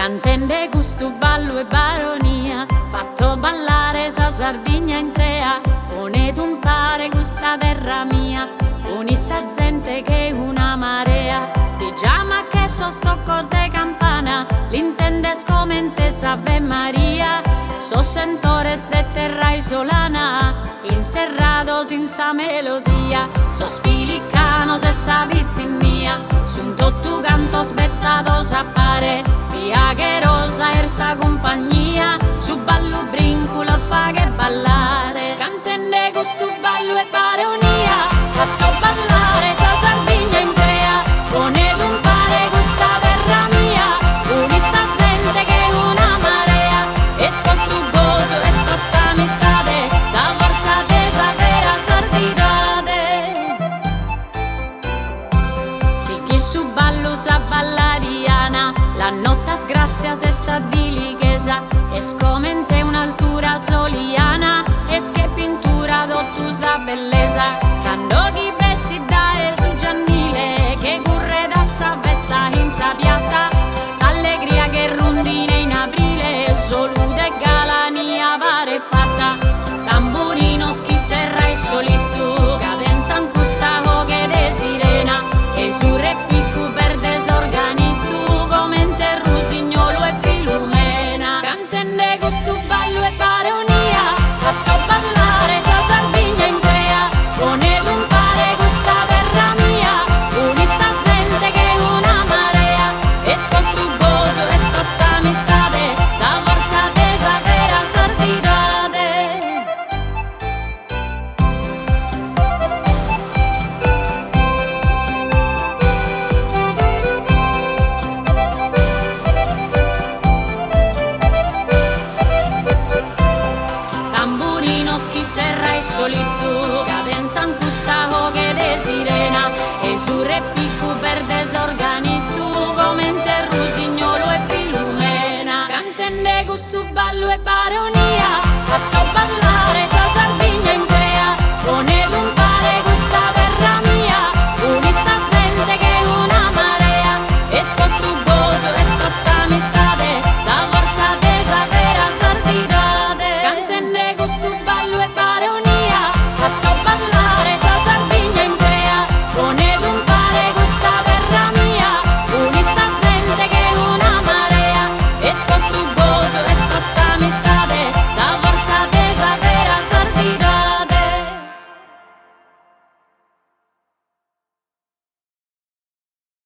Cantende gusto, ballo e baronia, fatto ballare sa Sardegna in trea. Ponete un pare questa terra mia, unissa gente che è una marea. Ti chiama che so sto corte campana, l'intendes come intesa Ave Maria. So sentores de terra isolana, inserrados in sa melodia. So spilicanos e sa mia, sun tutto canto spettados a pare. Via che rosa ersa compagnia, su ballo brincola fa che ballare. Cantende gusto ballo e baronia, fatto ballare sa Sardegna in trea. Ponete un pare questa terra mia, unissa gente che è una marea. E sto tu gozo e tutta amistade, sa forza de sa vera sardinade. Si chi su ballo sa ballariana, la notte sgrazia se sa di lichesa. Es come un'altura soliana, es che pintura d'ottusa bellezza. Quando chi bessi da e su giannile, che curre da sa vesta in sa piatta. S'allegria che rondine in aprile, solude galania pare fatta. Tamburino schitterra e solito, cadenza in questa che de sirena. E su repicco per desorganito, come in Rusignolo e Filumena. Cantende gusto ballo e baronia, fatto ballare sa Sardegna in trea. Ponete un pare questa terra mia, unissa gente che è una marea. E sto frugoso e sto amistade, sa forza de sa vera sardinade. Tamburino schitterra e solito, cadenza in questa che de sirena. E su repicco per desorganito, come in Rusignolo e Filumena. Cantende gusto ballo e baronia,